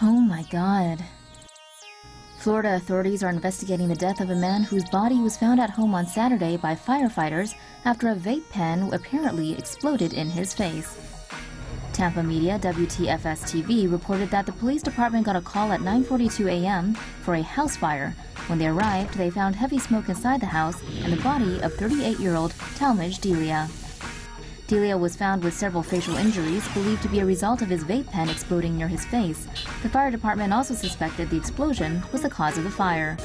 Oh my god. Florida authorities are investigating the death of a man whose body was found at home on Saturday by firefighters after a vape pen apparently exploded in his face. Tampa media WTFS-TV reported that the police department got a call at 9:42 a.m. for a house fire. When they arrived, they found heavy smoke inside the house and the body of 38-year-old Talmadge Delia. Delia was found with several facial injuries believed to be a result of his vape pen exploding near his face. The fire department also suspected the explosion was the cause of the fire.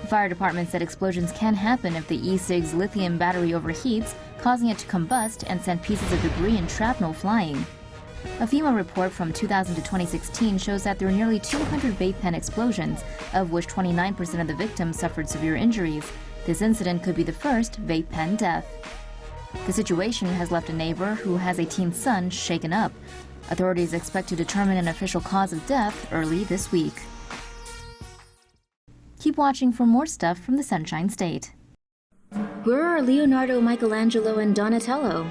The fire department said explosions can happen if the e-cig's lithium battery overheats, causing it to combust and send pieces of debris and shrapnel flying. A FEMA report from 2000 to 2016 shows that there were nearly 200 vape pen explosions, of which 29% of the victims suffered severe injuries. This incident could be the first vape pen death. The situation has left a neighbor who has a teen son shaken up. Authorities expect to determine an official cause of death early this week. Keep watching for more stuff from the Sunshine State. Where are Leonardo, Michelangelo, and Donatello?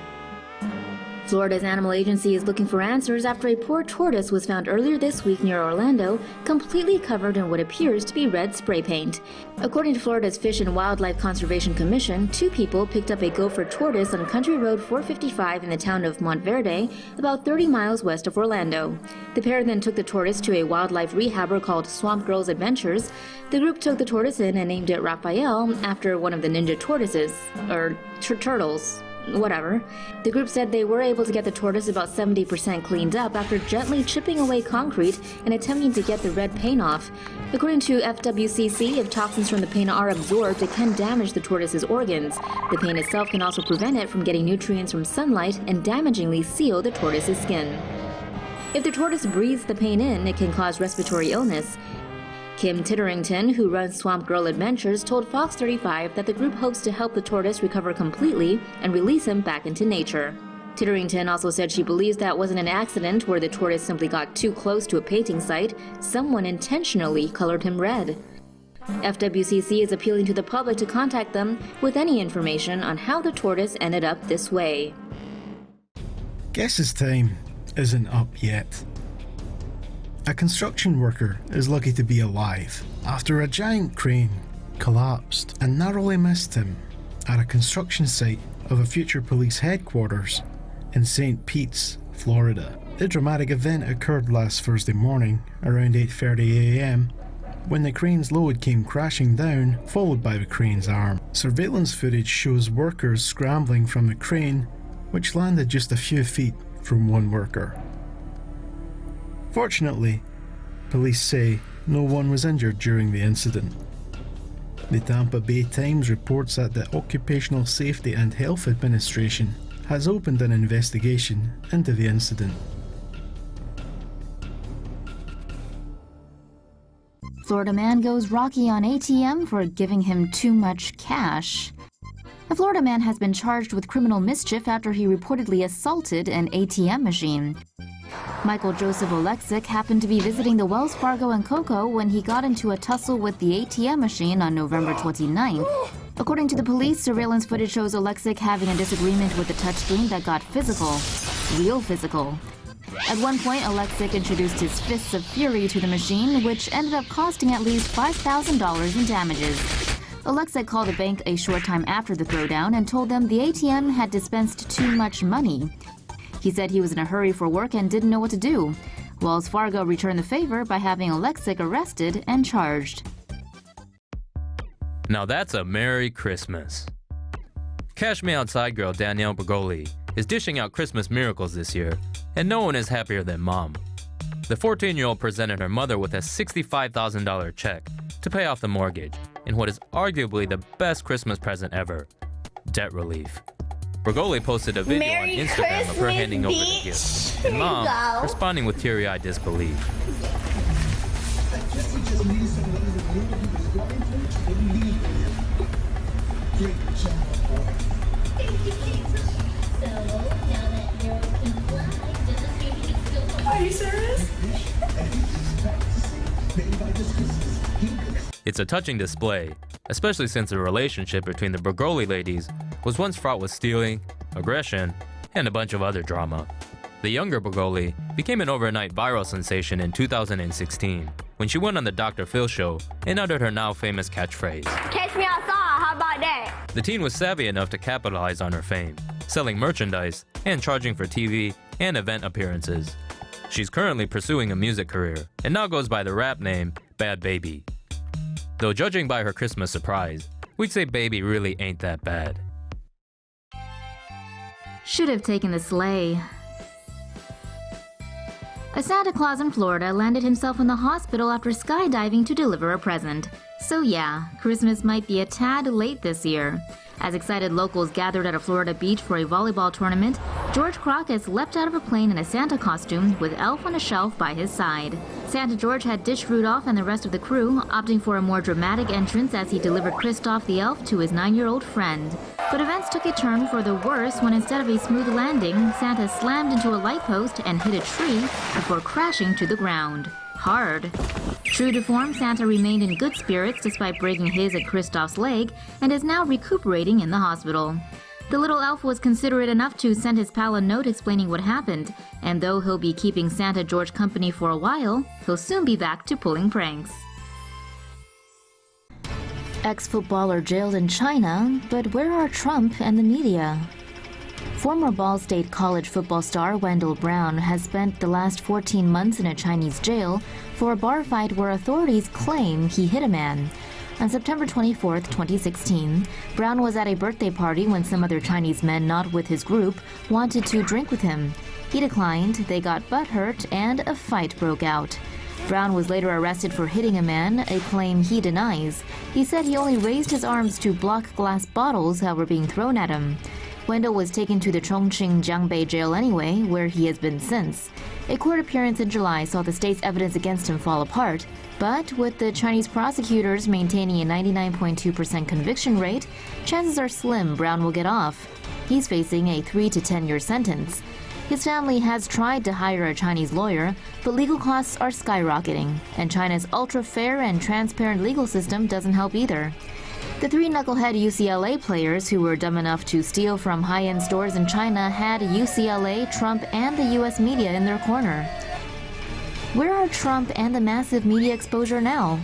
Florida's animal agency is looking for answers after a poor tortoise was found earlier this week near Orlando, completely covered in what appears to be red spray paint. According to Florida's Fish and Wildlife Conservation Commission, 2 people picked up a gopher tortoise on Country Road 455 in the town of Monteverde, about 30 miles west of Orlando. The pair then took the tortoise to a wildlife rehabber called Swamp Girls Adventures. The group took the tortoise in and named it Raphael after one of the ninja tortoises, or turtles. Whatever. The group said they were able to get the tortoise about 70% cleaned up after gently chipping away concrete and attempting to get the red paint off. According to FWCC, if toxins from the paint are absorbed, it can damage the tortoise's organs. The paint itself can also prevent it from getting nutrients from sunlight and damagingly seal the tortoise's skin. If the tortoise breathes the paint in, it can cause respiratory illness. Kim Titterington, who runs Swamp Girl Adventures, told Fox 35 that the group hopes to help the tortoise recover completely and release him back into nature. Titterington also said she believes that wasn't an accident where the tortoise simply got too close to a painting site. Someone intentionally colored him red. FWCC is appealing to the public to contact them with any information on how the tortoise ended up this way. Guess his time isn't up yet. A construction worker is lucky to be alive after a giant crane collapsed and narrowly missed him at a construction site of a future police headquarters in St. Pete's, Florida. The dramatic event occurred last Thursday morning around 8:30 a.m. when the crane's load came crashing down, followed by the crane's arm. Surveillance footage shows workers scrambling from the crane, which landed just a few feet from one worker. Fortunately, police say no one was injured during the incident. The Tampa Bay Times reports that the Occupational Safety and Health Administration has opened an investigation into the incident. Florida man goes Rocky on ATM for giving him too much cash. A Florida man has been charged with criminal mischief after he reportedly assaulted an ATM machine. Michael Joseph Oleksic happened to be visiting the Wells Fargo and Cocoa when he got into a tussle with the ATM machine on November 29th. According to the police, surveillance footage shows Oleksic having a disagreement with the touchscreen that got physical. Real physical. At one point, Oleksic introduced his fists of fury to the machine, which ended up costing at least $5,000 in damages. Oleksic called the bank a short time after the throwdown and told them the ATM had dispensed too much money. He said he was in a hurry for work and didn't know what to do. Wells Fargo returned the favor by having Oleksic arrested and charged. Now that's a Merry Christmas. Cash Me Outside girl Danielle Bergoli is dishing out Christmas miracles this year, and no one is happier than Mom. The 14-year-old presented her mother with a $65,000 check to pay off the mortgage in what is arguably the best Christmas present ever, debt relief. Bergoli posted a video on Instagram of her handing over the gift, and Mom responding with teary-eyed disbelief. Are you serious? It's a touching display, especially since the relationship between the Bergoli ladies was once fraught with stealing, aggression, and a bunch of other drama. The younger Bergoli became an overnight viral sensation in 2016 when she went on the Dr. Phil show and uttered her now famous catchphrase. Catch me outside, how about that? The teen was savvy enough to capitalize on her fame, selling merchandise and charging for TV and event appearances. She's currently pursuing a music career and now goes by the rap name Bad Baby. Though judging by her Christmas surprise, we'd say Baby really ain't that bad. Should have taken the sleigh. A Santa Claus in Florida landed himself in the hospital after skydiving to deliver a present. So yeah, Christmas might be a tad late this year. As excited locals gathered at a Florida beach for a volleyball tournament, George Crocus leapt out of a plane in a Santa costume with Elf on a shelf by his side. Santa George had ditched Rudolph and the rest of the crew, opting for a more dramatic entrance as he delivered Kristoff the Elf to his 9-year-old friend. But events took a turn for the worse when instead of a smooth landing, Santa slammed into a light post and hit a tree before crashing to the ground. Hard. True to form, Santa remained in good spirits despite breaking his and Kristoff's leg and is now recuperating in the hospital. The little elf was considerate enough to send his pal a note explaining what happened, and though he'll be keeping Santa George company for a while, he'll soon be back to pulling pranks. Ex-footballer jailed in China, but where are Trump and the media? Former Ball State College football star Wendell Brown has spent the last 14 months in a Chinese jail for a bar fight where authorities claim he hit a man. On September 24, 2016, Brown was at a birthday party when some other Chinese men not with his group wanted to drink with him. He declined, they got butthurt, and a fight broke out. Brown was later arrested for hitting a man, a claim he denies. He said he only raised his arms to block glass bottles that were being thrown at him. Wendell was taken to the Chongqing Jiangbei jail anyway, where he has been since. A court appearance in July saw the state's evidence against him fall apart, but with the Chinese prosecutors maintaining a 99.2% conviction rate, chances are slim Brown will get off. He's facing a 3 to 10-year sentence. His family has tried to hire a Chinese lawyer, but legal costs are skyrocketing, and China's ultra-fair and transparent legal system doesn't help either. The 3 knucklehead UCLA players who were dumb enough to steal from high-end stores in China had UCLA, Trump, and the U.S. media in their corner. Where are Trump and the massive media exposure now?